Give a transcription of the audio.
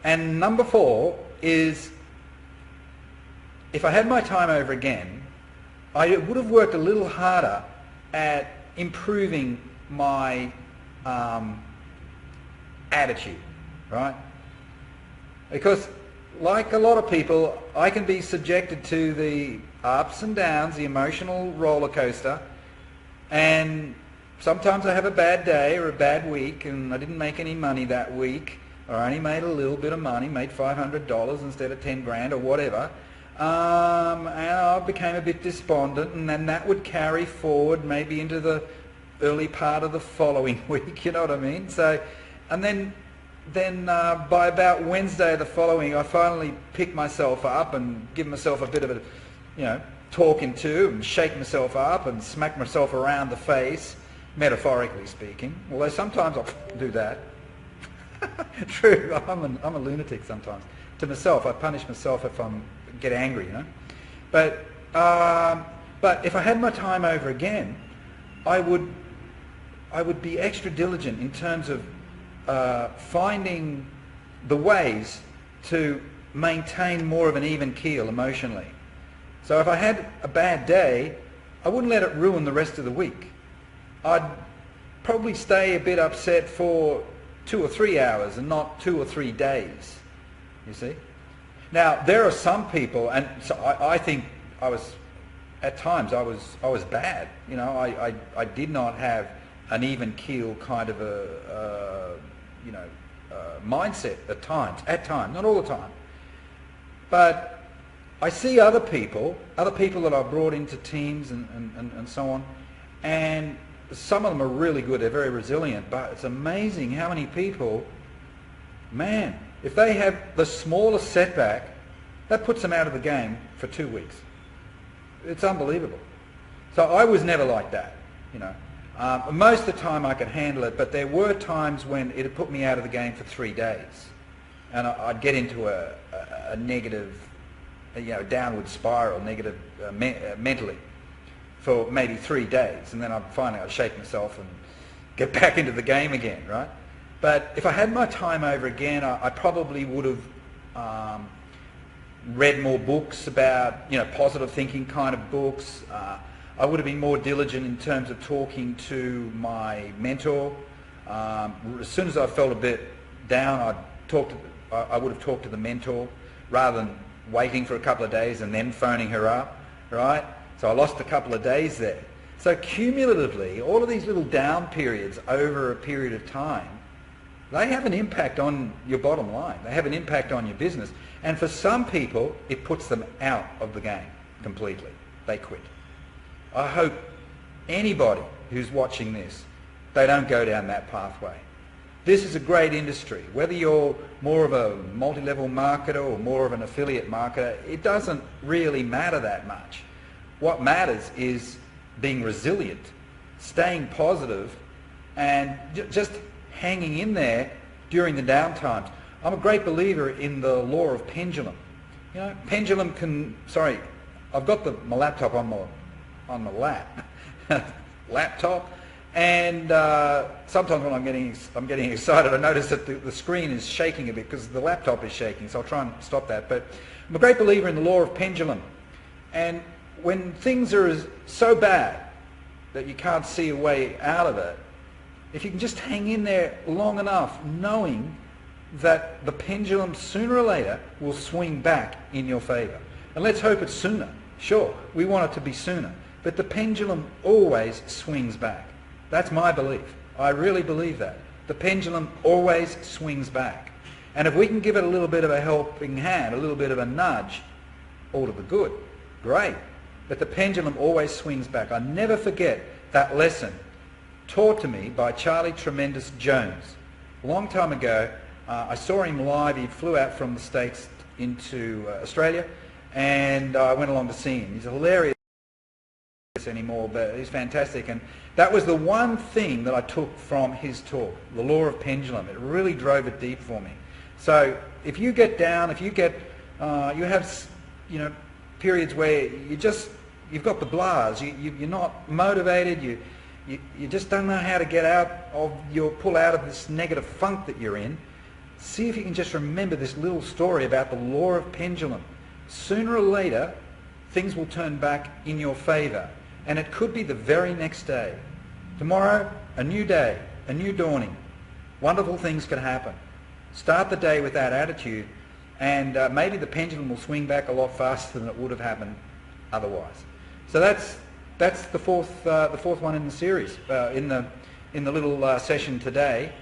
And number 4 is, if I had my time over again, I would have worked a little harder at improving my attitude, right? Because like a lot of people, I can be subjected to the ups and downs, the emotional roller coaster, and sometimes I have a bad day or a bad week and I didn't make any money that week, or I only made a little bit of money, made $500 instead of 10 grand or whatever, and I became a bit despondent, and then that would carry forward maybe into the early part of the following week, you know what I mean? So, and then by about Wednesday the following, I finally pick myself up and give myself a bit of a, talking to, and shake myself up and smack myself around the face, metaphorically speaking. Although sometimes I'll do that. True, I'm a lunatic sometimes. To myself, I punish myself if I get angry, But if I had my time over again, I would be extra diligent in terms of finding the ways to maintain more of an even keel emotionally. So if I had a bad day, I wouldn't let it ruin the rest of the week. I'd probably stay a bit upset for 2 or 3 hours and not 2 or 3 days, you see. Now, there are some people, and so I think at times I was bad. I did not have an even keel kind of a mindset at times, not all the time. But I see other people that I've brought into teams and so on, and some of them are really good, they're very resilient, but it's amazing how many people, man, if they have the smallest setback, that puts them out of the game for 2 weeks. It's unbelievable. So I was never like that, most of the time I could handle it, but there were times when it had put me out of the game for 3 days. And I'd get into a negative, downward spiral, negative mentally, for maybe 3 days. And then I'd shake myself and get back into the game again, right? But if I had my time over again, I probably would have read more books about, positive thinking kind of books. I would have been more diligent in terms of talking to my mentor. As soon as I felt a bit down, I would have talked to the mentor rather than waiting for a couple of days and then phoning her up, right? So I lost a couple of days there. So cumulatively, all of these little down periods over a period of time, they have an impact on your bottom line. They have an impact on your business. And for some people, it puts them out of the game completely. They quit. I hope anybody who's watching this, they don't go down that pathway. This is a great industry. Whether you're more of a multi-level marketer or more of an affiliate marketer, it doesn't really matter that much. What matters is being resilient, staying positive, and just hanging in there during the downtimes. I'm a great believer in the law of pendulum. Pendulum can, I've got my laptop on my lap, laptop, and sometimes when I'm getting excited, I notice that the screen is shaking a bit because the laptop is shaking, so I'll try and stop that. But I'm a great believer in the law of pendulum. And when things are so bad that you can't see a way out of it, if you can just hang in there long enough, knowing that the pendulum sooner or later will swing back in your favor. And let's hope it's sooner. Sure, we want it to be sooner. But the pendulum always swings back. That's my belief. I really believe that. The pendulum always swings back. And if we can give it a little bit of a helping hand, a little bit of a nudge, all to the good, great. But the pendulum always swings back. I never forget that lesson taught to me by Charlie Tremendous Jones. A long time ago, I saw him live. He flew out from the States into Australia, and I went along to see him. He's hilarious anymore, but he's fantastic. And that was the one thing that I took from his talk, the law of pendulum. It really drove it deep for me. So if you get down, if you get, you have, periods where you've got the blahs, you're not motivated, you just don't know how to get out of pull out of this negative funk that you're in. see if you can just remember this little story about the law of pendulum. Sooner or later, things will turn back in your favour. And it could be the very next day. Tomorrow, a new day, a new dawning. Wonderful things could happen. Start the day with that attitude, and maybe the pendulum will swing back a lot faster than it would have happened otherwise. So that's the fourth one in the series, in the little session today.